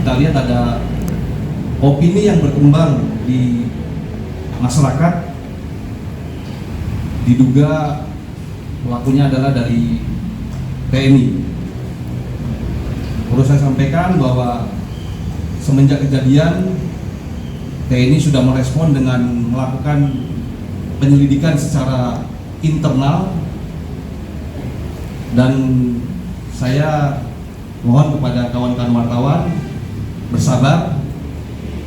kita lihat ada opini yang berkembang di masyarakat, diduga pelakunya adalah dari TNI. Perlu saya sampaikan bahwa semenjak kejadian TNI sudah merespon dengan melakukan penyelidikan secara internal, dan saya mohon kepada kawan-kawan wartawan bersabar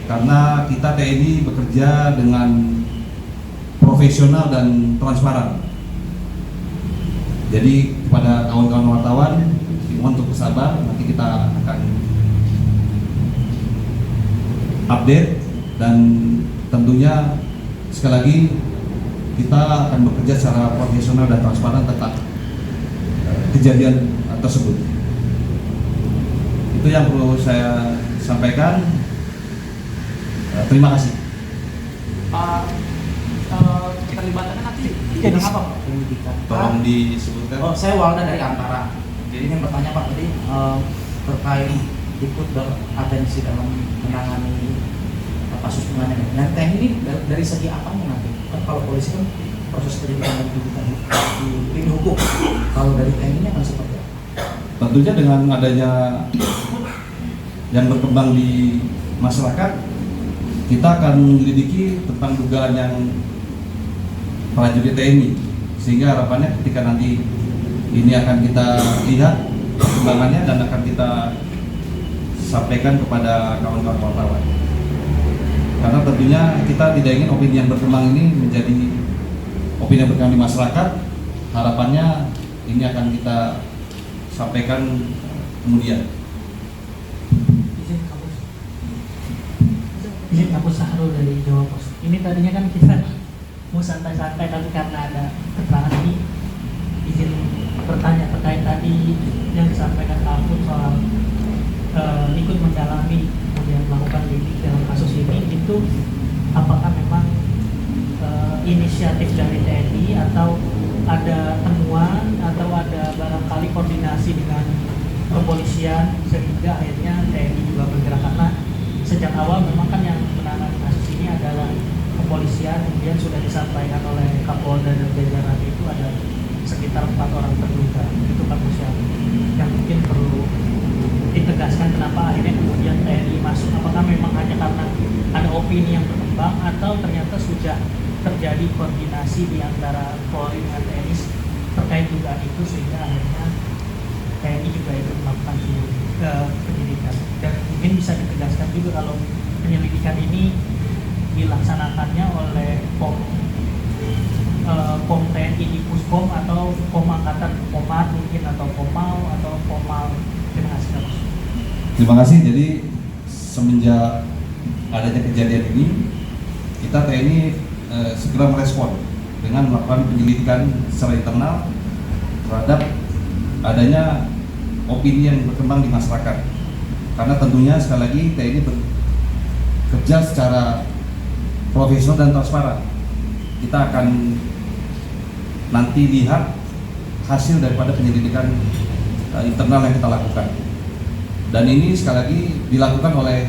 karena kita TNI bekerja dengan profesional dan transparan. Jadi kepada kawan-kawan wartawan mohon untuk bersabar, nanti kita akan update, dan tentunya sekali lagi kita akan bekerja secara profesional dan transparan tentang kejadian tersebut. Itu yang perlu saya sampaikan. Terima kasih. Keterlibatannya nanti di bidang apa, Pak? Penyidikan. Tolong disebutkan. Oh, saya Walda dari Antara. Jadi yang bertanya Pak tadi terkait ikut beratensi dalam menangani kasus penganiayaan. Dan teknik ini dari segi apanya nanti? Kan kalau polisi kan proses penyidikan dan penyidikan di tim hukum. Kalau dari tekniknya kan seperti apa? Tentunya dengan adanya yang berkembang di masyarakat, kita akan menyelidiki tentang dugaan yang prajurit TNI, sehingga harapannya ketika nanti ini akan kita lihat perkembangannya dan akan kita sampaikan kepada kawan-kawan wartawan. Karena tentunya kita tidak ingin opini yang berkembang ini menjadi opini yang berkembang di masyarakat. Harapannya ini akan kita sampaikan kemudian. Izin Kapus Sahrul dari Jawa Pos. Ini tadinya kan kita mau santai-santai, tapi karena ada keterangan ini izin bertanya terkait tadi yang disampaikan Kapus soal ikut mendalami kemudian melakukan lidik dalam kasus ini, itu apakah memang inisiatif dari TNI atau ada temuan atau ada barangkali koordinasi dengan kepolisian sehingga akhirnya TNI juga bergerak? Karena sejak awal memang kan yang menangani kasus ini adalah kepolisian, kemudian sudah disampaikan oleh Kapolda dan jajaran itu ada sekitar 4 orang terduga. Itu Kapus yang mungkin perlu ditegaskan kenapa akhirnya kemudian TNI masuk. Apakah memang hanya karena ada opini yang berkembang atau ternyata sudah terjadi koordinasi di antara Polri dengan TNI terkait dugaan itu sehingga akhirnya TNI juga ikut melakukan penyelidikan? Dan mungkin bisa ditegaskan juga kalau penyelidikan ini dilaksanakannya oleh POM TNI di Puspom atau POM Angkatan Pomat mungkin, atau Pomau atau Pomal. Terima kasih. Terima kasih. Jadi semenjak adanya kejadian ini, kita TNI segera merespon dengan melakukan penyelidikan secara internal terhadap adanya opini yang berkembang di masyarakat. Karena tentunya sekali lagi TNI bekerja secara profesional dan transparan. Kita akan nanti lihat hasil daripada penyelidikan internal yang kita lakukan. Dan ini sekali lagi dilakukan oleh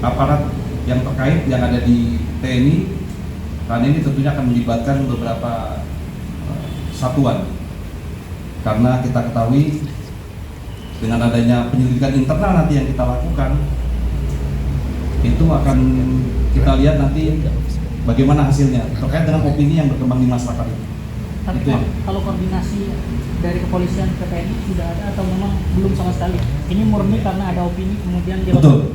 aparat yang terkait yang ada di TNI, karena ini tentunya akan melibatkan beberapa satuan. Karena kita ketahui dengan adanya penyelidikan internal nanti yang kita lakukan, itu akan kita lihat nanti bagaimana hasilnya terkait dengan opini yang berkembang di masyarakat itu. Tapi itu kalau koordinasi dari kepolisian ke TNI sudah ada atau memang belum sama sekali? Ini murni karena ada opini kemudian dia betul.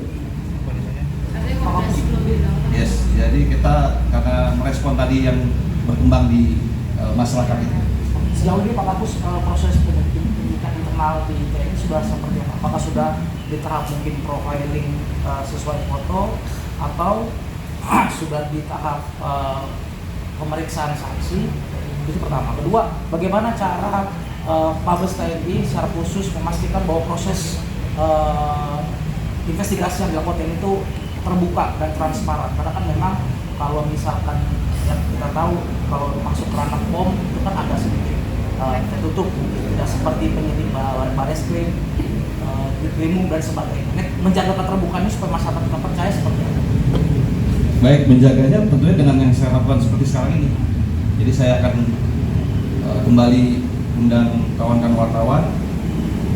Yes, jadi kita karena merespon tadi yang berkembang di masyarakat itu. Sejauh ini Pak Kapus, proses penyidikan internal di TNI sudah seperti apa? Apakah sudah di tahap mungkin profiling sesuai foto atau sudah di tahap pemeriksaan saksi? Itu pertama. Kedua, bagaimana cara Mabes TNI secara khusus memastikan bahwa proses investigasi yang dilakukan TNI itu terbuka dan transparan? Karena kan memang kalau misalkan yang kita tahu kalau masuk ke ranah POM itu kan ada sedikit tertutup, tidak seperti penyidik Bareskrim, Ditkrimum dan sebagainya. Ini menjaga keterbukaan ini supaya masyarakat tetap percaya seperti apa? Baik, menjaganya tentunya dengan yang saya lakukan seperti sekarang ini. Jadi saya akan kembali undang kawan-kawan wartawan,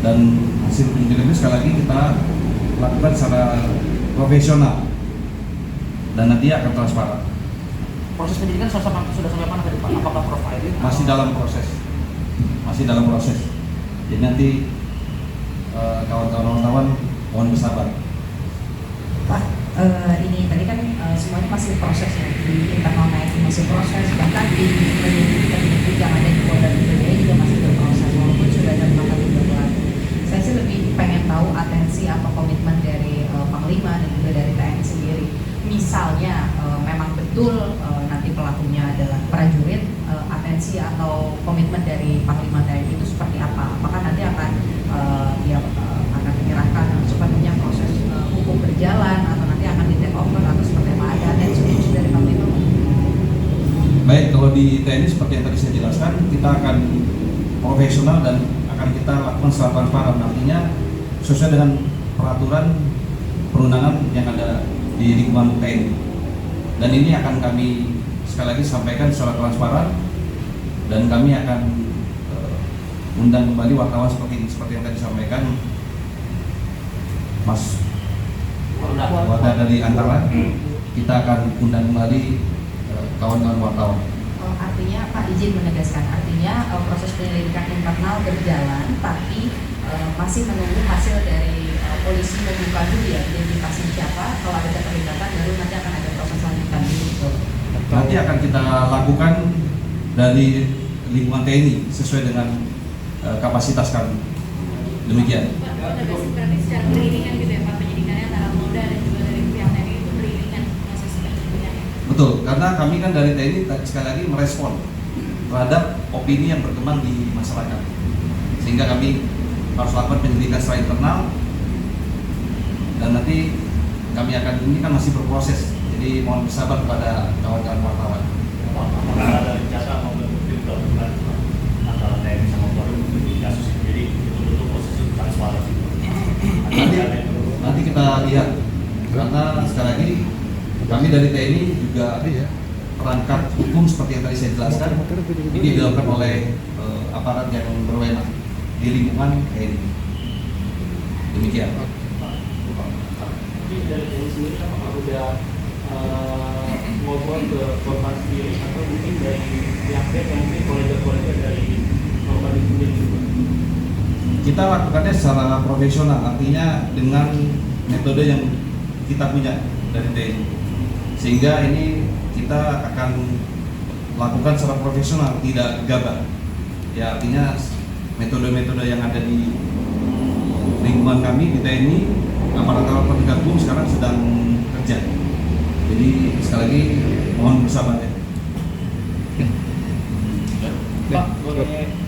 dan hasil penyidikan itu sekali lagi kita lakukan secara profesional dan nanti akan transparan. Proses penyidikan sudah sampai mana tadi Pak? Apakah profiling? Masih dalam proses. Jadi nanti kawan-kawan wartawan mohon bersabar. Pak, ini tadi kan semuanya masih proses ya, di internal TNI masih proses, bahkan di penyidikan yang ada di Polda Metro Jaya juga masih berproses walaupun sudah ada 4 kali berlaku. Saya sih lebih pengen tahu atensi atau komitmen dari Panglima dan juga dari TNI sendiri. Misalnya memang betul nanti pelakunya adalah prajurit, atensi atau komitmen dari Panglima TNI itu seperti apa? Apakah nanti akan akan menyerahkan sepenuhnya proses hukum berjalan, atau nanti akan di take over, atau seperti apa? Ada atensi dari Panglima? Baik, kalau di TNI seperti yang tadi saya jelaskan, kita akan profesional dan akan kita lakukan secara transparan. Artinya sesuai dengan peraturan perundangan yang ada di lingkungan TNI. Dan ini akan kami sekali lagi sampaikan secara transparan, dan kami akan undang kembali wartawan seperti yang tadi disampaikan Mas Wadah dari Antara. Kita akan undang kembali kawan-kawan wartawan. Artinya Pak izin menegaskan, artinya proses penyelidikan internal berjalan, tapi masih menunggu hasil dari polisi membuka dulu ya identifikasi siapa, kalau ada keterlibatan baru nanti akan ada proses lanjutan gitu. Nanti akan kita lakukan dari lingkungan TNI sesuai dengan kapasitas kami. Demikian. Berarti secara beriringan gitu ya Pak, penyidikannya antara Polda dan juga dari pihak TNI itu beriringan proses penyidikannya. Betul, karena kami kan dari TNI sekali lagi merespon terhadap opini yang berkembang di masyarakat, sehingga kami harus lakukan penyelidikan secara internal, dan nanti kami akan, ini kan masih berproses, jadi mohon bersabar kepada kawan-kawan wartawan. Apakah ada rencana mau membentuk gabungan antara TNI sama Polri untuk di kasus ini, jadi betul-betul proses itu transparan? Nanti kita lihat, karena sekali lagi kami dari TNI juga perangkat hukum seperti yang tadi saya jelaskan, ini dilakukan oleh aparat yang berwenang di lingkungan TNI. Demikian. Jadi dari TNI sendiri apakah udah ngobrol ke korban sendiri, atau mungkin dari pihak yang mungkin kolega-kolega dari korban itu sendiri juga? Kita lakukannya secara profesional, artinya dengan metode yang kita punya dari TNI, sehingga ini kita akan lakukan secara profesional, tidak gegabah. Ya, artinya metode-metode yang ada di lingkungan kami di TNI, aparat penegak hukum sekarang sedang kerja. Jadi sekali lagi mohon bersabar ya. Pak, mengenai